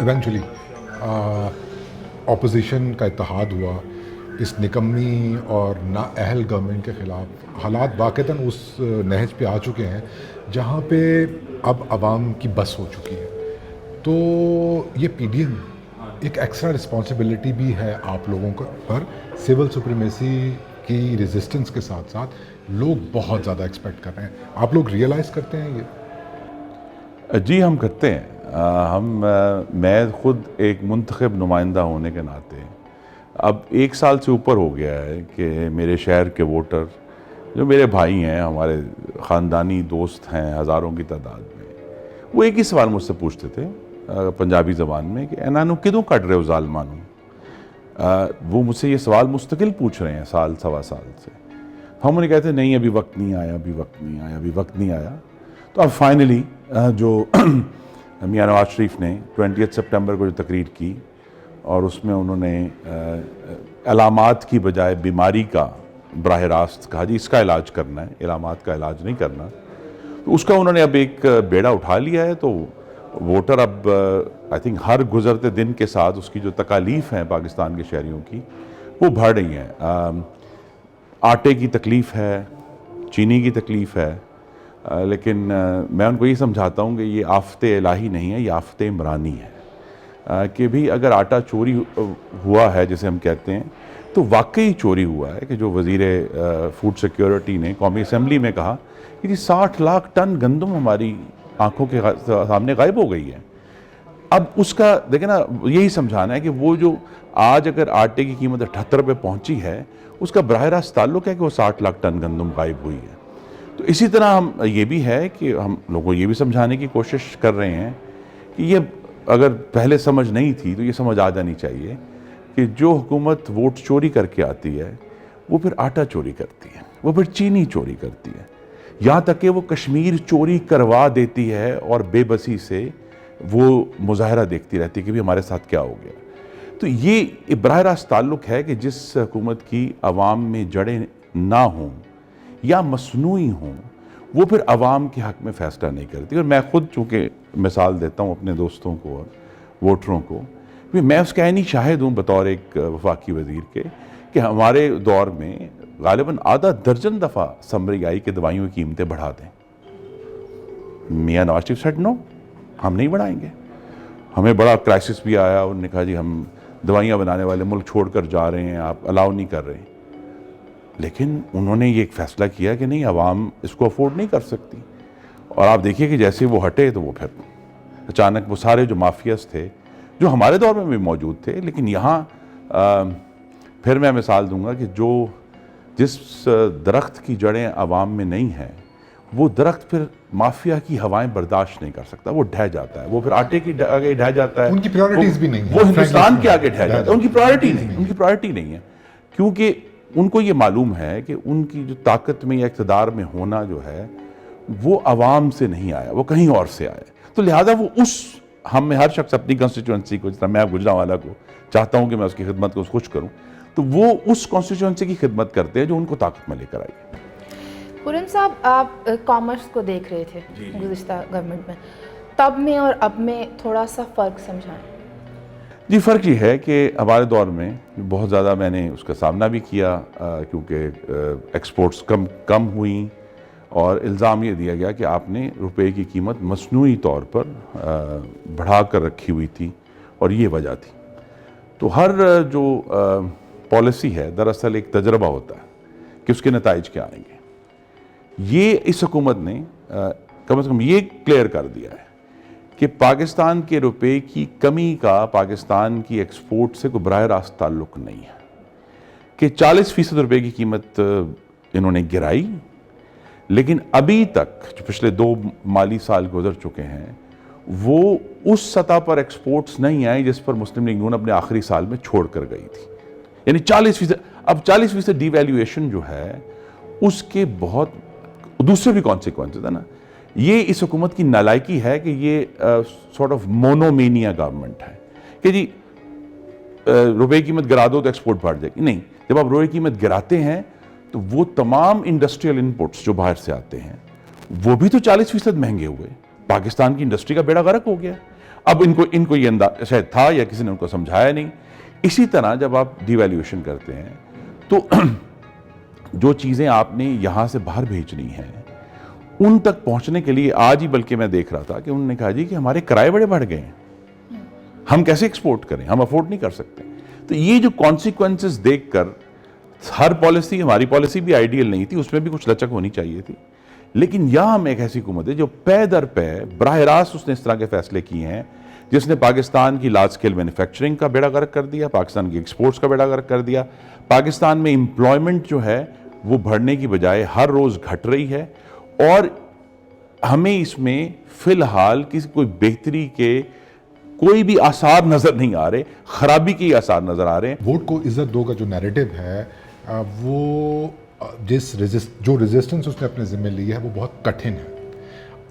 Eventually opposition کا اتحاد ہوا اس نکمی اور نااہل گورنمنٹ کے خلاف. حالات واقعتاً اس نہج پہ آ چکے ہیں جہاں پہ اب عوام کی بس ہو چکی ہے. تو یہ پی ڈی ایم ایک ایکسٹرا رسپانسبلٹی بھی ہے آپ لوگوں پر. سول سپریمیسی کی ریزسٹنس کے ساتھ ساتھ لوگ بہت زیادہ ایکسپیکٹ کر رہے ہیں. آپ لوگ ریئلائز کرتے ہیں یہ؟ جی ہم کرتے ہیں. میں خود ایک منتخب نمائندہ ہونے کے ناطے اب 1 سال سے اوپر ہو گیا ہے کہ میرے شہر کے ووٹر جو میرے بھائی ہیں، ہمارے خاندانی دوست ہیں ہزاروں کی تعداد میں، وہ ایک ہی سوال مجھ سے پوچھتے تھے پنجابی زبان میں کہ انانو کدوں کٹ رہے ہو ظالمانو. وہ مجھ سے یہ سوال مستقل پوچھ رہے ہیں سال سوا سال سے. ہم انہیں کہتے ہیں نہیں ابھی وقت نہیں آیا، ابھی وقت نہیں آیا، ابھی وقت نہیں آیا. تو اب فائنلی جو میاں نواز شریف نے 20 سپٹمبر کو جو تقریر کی اور اس میں انہوں نے علامات کی بجائے بیماری کا براہ راست کہا جی اس کا علاج کرنا ہے، علامات کا علاج نہیں کرنا، تو اس کا انہوں نے اب ایک بیڑا اٹھا لیا ہے. تو ووٹر اب آئی تھنک ہر گزرتے دن کے ساتھ اس کی جو تکالیف ہیں پاکستان کے شہریوں کی وہ بڑھ رہی ہیں. آٹے کی تکلیف ہے، چینی کی تکلیف ہے، لیکن میں ان کو یہ سمجھاتا ہوں کہ یہ آفت الہی نہیں ہے، یہ آفت عمرانی ہے. کہ بھی اگر آٹا چوری ہوا ہے جسے ہم کہتے ہیں تو واقعی چوری ہوا ہے کہ جو وزیر فوڈ سیکیورٹی نے قومی اسمبلی میں کہا کہ جی 60 لاکھ ٹن گندم ہماری آنکھوں کے سامنے غائب ہو گئی ہے. اب اس کا دیکھیں نا، یہی سمجھانا ہے کہ وہ جو آج اگر آٹے کی قیمت 78 روپے پہنچی ہے اس کا براہ راست تعلق ہے کہ وہ 60 لاکھ ٹن گندم غائب ہوئی ہے. تو اسی طرح ہم یہ بھی ہے کہ ہم لوگوں کو یہ بھی سمجھانے کی کوشش کر رہے ہیں کہ یہ اگر پہلے سمجھ نہیں تھی تو یہ سمجھ آ جانی چاہیے کہ جو حکومت ووٹ چوری کر کے آتی ہے وہ پھر آٹا چوری کرتی ہے، وہ پھر چینی چوری کرتی ہے، یہاں تک کہ وہ کشمیر چوری کروا دیتی ہے اور بے بسی سے وہ مظاہرہ دیکھتی رہتی ہے کہ بھی ہمارے ساتھ کیا ہو گیا. تو یہ براہ راست تعلق ہے کہ جس حکومت کی عوام میں جڑیں نہ ہوں یا مصنوعی ہوں وہ پھر عوام کے حق میں فیصلہ نہیں کرتی. اور میں خود چونکہ مثال دیتا ہوں اپنے دوستوں کو اور ووٹروں کو، میں اس کا عینی شاہد ہوں بطور ایک وفاقی وزیر کے کہ ہمارے دور میں غالباً آدھا درجن دفعہ سمری آئی کہ دوائیوں کی قیمتیں بڑھا دیں. میاں نواز شریف سیڈ نو، ہم نہیں بڑھائیں گے. ہمیں بڑا کرائسس بھی آیا، انہوں نے کہا جی ہم دوائیاں بنانے والے ملک چھوڑ کر جا رہے ہیں، آپ الاؤ نہیں کر رہے ہیں. لیکن انہوں نے یہ ایک فیصلہ کیا کہ نہیں عوام اس کو افورڈ نہیں کر سکتی. اور آپ دیکھیے کہ جیسے وہ ہٹے تو وہ پھر اچانک وہ سارے جو مافیاز تھے جو ہمارے دور میں بھی موجود تھے، لیکن یہاں پھر میں مثال دوں گا کہ جس درخت کی جڑیں عوام میں نہیں ہیں وہ درخت پھر مافیا کی ہوائیں برداشت نہیں کر سکتا، وہ ڈھہ جاتا ہے، وہ پھر آٹے کی آگے ڈھہ جاتا ہے. ان کی پریورٹیز بھی نہیں ہیں، وہ ہندوستان کے آگے ڈھہ جاتا ہے. ان کی پرائرٹی نہیں ہے کیونکہ ان کو یہ معلوم ہے کہ ان کی جو طاقت میں یا اقتدار میں ہونا جو ہے وہ عوام سے نہیں آیا، وہ کہیں اور سے آیا. تو لہٰذا وہ ہم میں ہر شخص اپنی کنسٹیچوئنسی کو، جس طرح میں گوجرانوالہ کو چاہتا ہوں کہ میں اس کی خدمت کو خوش کروں، تو وہ اس کنسٹیچوئنسی کی خدمت کرتے ہیں جو ان کو طاقت میں لے کر آئی ہے. پورن صاحب، آپ کامرس کو دیکھ رہے تھے گزشتہ گورنمنٹ میں، تب میں اور اب میں تھوڑا سا فرق سمجھائیں. جی فرق یہ ہے کہ ہمارے دور میں بہت زیادہ میں نے اس کا سامنا بھی کیا کیونکہ ایکسپورٹس کم ہوئیں اور الزام یہ دیا گیا کہ آپ نے روپے کی قیمت مصنوعی طور پر بڑھا کر رکھی ہوئی تھی اور یہ وجہ تھی. تو ہر جو پالیسی ہے دراصل ایک تجربہ ہوتا ہے کہ اس کے نتائج کیا آئیں گے. یہ اس حکومت نے کم از کم یہ کلیئر کر دیا ہے کہ پاکستان کے روپے کی کمی کا پاکستان کی ایکسپورٹ سے کوئی براہ راست تعلق نہیں ہے. کہ 40% روپے کی قیمت انہوں نے گرائی، لیکن ابھی تک جو پچھلے 2 مالی سال گزر چکے ہیں وہ اس سطح پر ایکسپورٹس نہیں آئے جس پر مسلم لیگ نون اپنے آخری سال میں چھوڑ کر گئی تھی. یعنی 40%. اب 40% ڈی ویلیویشن جو ہے اس کے بہت دوسرے بھی کانسیکوینسز ہے نا. یہ اس حکومت کی نالائکی ہے کہ یہ سارٹ آف مونومینیا گورنمنٹ ہے کہ جی روپے کی قیمت گرا دو تو ایکسپورٹ بڑھ جائے گی. نہیں، جب آپ روپے کی قیمت گراتے ہیں تو وہ تمام انڈسٹریل انپوٹس جو باہر سے آتے ہیں وہ بھی تو 40% مہنگے ہوئے. پاکستان کی انڈسٹری کا بیڑا غرق ہو گیا. اب ان کو یہ انداز شاید تھا یا کسی نے ان کو سمجھایا نہیں. اسی طرح جب آپ ڈی ویلیویشن کرتے ہیں تو جو چیزیں آپ نے یہاں سے باہر بھیجنی ہیں ان تک پہنچنے کے لیے آج ہی بلکہ میں دیکھ رہا تھا کہ انہوں نے کہا جی کہ ہمارے کرائے بڑے بڑھ گئے ہیں, ہم کیسے ایکسپورٹ کریں, ہم افورڈ نہیں کر سکتے. تو یہ جو کانسیکوینسز دیکھ کر ہر پالیسی, ہماری پالیسی بھی آئیڈیل نہیں تھی, اس میں بھی کچھ لچک ہونی چاہیے تھی, لیکن یہاں ہم ایک ایسی حکومت ہے جو پے در پے براہ راست اس نے اس طرح کے فیصلے کیے ہیں جس نے پاکستان کی لارج اسکیل مینوفیکچرنگ کا بیڑا غرق کر دیا, پاکستان کی ایکسپورٹس کا بیڑا غرق کر دیا. پاکستان میں امپلائمنٹ جو ہے وہ بڑھنے کی بجائے ہر روز گھٹ رہی ہے, اور ہمیں اس میں فی الحال کسی کوئی بہتری کے کوئی بھی آثار نظر نہیں آ رہے, خرابی کے آثار نظر آ رہے ہیں. ووٹ کو عزت دو کا جو نیریٹو ہے وہ جو ریزسٹنس اس نے اپنے ذمہ لی ہے وہ بہت کٹھن ہے.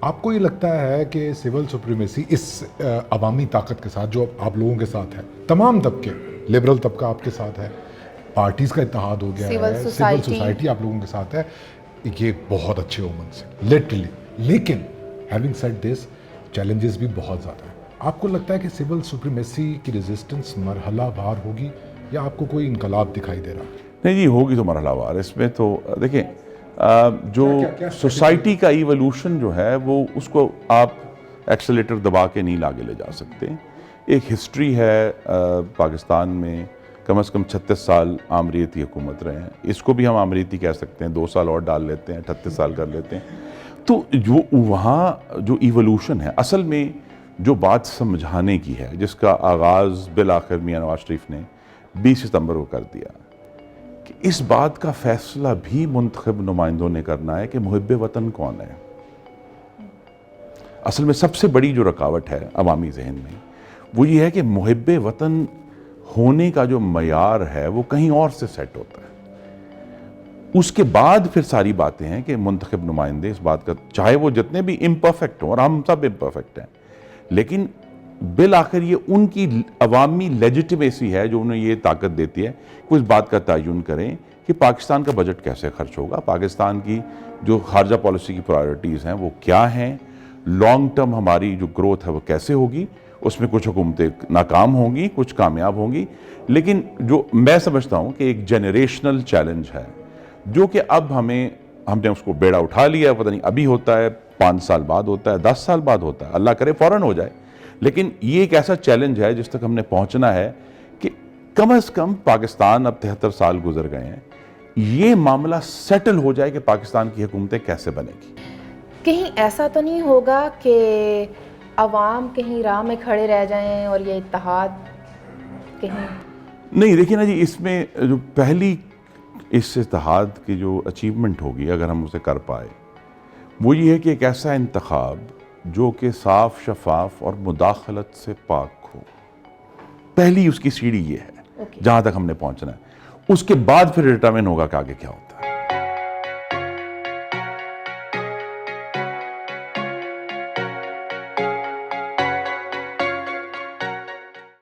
آپ کو یہ لگتا ہے کہ سول سپریمیسی اس عوامی طاقت کے ساتھ جو آپ لوگوں کے ساتھ ہے, تمام طبقے, لبرل طبقہ آپ کے ساتھ ہے, پارٹیز کا اتحاد ہو گیا ہے, سول سوسائٹی آپ لوگوں کے ساتھ ہے, یہ بہت اچھے اومنس ہیں لٹرلی. لیکن ہیونگ سیڈ دس, چیلنجز بھی بہت زیادہ ہیں. آپ کو لگتا ہے کہ سول سپریمیسی کی ریزسٹنس مرحلہ وار ہوگی یا آپ کو کوئی انقلاب دکھائی دے رہا ہے؟ نہیں جی, ہوگی تو مرحلہ وار. اس میں تو دیکھیں جو سوسائٹی کا ایولوشن جو ہے وہ اس کو آپ ایکسیلیٹر دبا کے نہیں لاگے لے جا سکتے. ایک ہسٹری ہے پاکستان میں, کم از کم 36 سال آمریتی حکومت رہے ہیں, اس کو بھی ہم آمریتی کہہ سکتے ہیں, 2 سال اور ڈال لیتے ہیں, 38 سال کر لیتے ہیں. تو جو وہاں جو ایولوشن ہے, اصل میں جو بات سمجھانے کی ہے, جس کا آغاز بالآخر میاں نواز شریف نے 20 ستمبر کو کر دیا, کہ اس بات کا فیصلہ بھی منتخب نمائندوں نے کرنا ہے کہ محب وطن کون ہے. اصل میں سب سے بڑی جو رکاوٹ ہے عوامی ذہن میں وہ یہ ہے کہ محب وطن ہونے کا جو معیار ہے وہ کہیں اور سے سیٹ ہوتا ہے. اس کے بعد پھر ساری باتیں ہیں کہ منتخب نمائندے اس بات کا, چاہے وہ جتنے بھی امپرفیکٹ ہوں, اور ہم سب امپرفیکٹ ہیں, لیکن بالآخر یہ ان کی عوامی لیجیٹیمیسی ہے جو انہیں یہ طاقت دیتی ہے کہ اس بات کا تعین کریں کہ پاکستان کا بجٹ کیسے خرچ ہوگا, پاکستان کی جو خارجہ پالیسی کی پرائیورٹیز ہیں وہ کیا ہیں, لانگ ٹرم ہماری جو گروتھ ہے وہ کیسے ہوگی. اس میں کچھ حکومتیں ناکام ہوں گی, کچھ کامیاب ہوں گی, لیکن جو میں سمجھتا ہوں کہ ایک جنریشنل چیلنج ہے جو کہ اب ہم نے اس کو بیڑا اٹھا لیا ہے. پتہ نہیں ابھی ہوتا ہے, 5 سال بعد ہوتا ہے, 10 سال بعد ہوتا ہے, اللہ کرے فوراً ہو جائے, لیکن یہ ایک ایسا چیلنج ہے جس تک ہم نے پہنچنا ہے کہ کم از کم پاکستان اب 73 سال گزر گئے ہیں, یہ معاملہ سیٹل ہو جائے کہ پاکستان کی حکومتیں کیسے بنے گی. کہیں ایسا تو نہیں ہوگا کہ عوام کہیں راہ میں کھڑے رہ جائیں اور یہ اتحاد کہیں؟ نہیں دیکھیں نا جی, اس میں جو پہلی اس اتحاد کی جو اچیومنٹ ہوگی اگر ہم اسے کر پائے وہ یہ ہے کہ ایک ایسا انتخاب جو کہ صاف, شفاف اور مداخلت سے پاک ہو. پہلی اس کی سیڑھی یہ ہے جہاں تک ہم نے پہنچنا ہے. اس کے بعد پھر ڈٹرمن ہوگا کہ آگے کیا ہوتا ہے.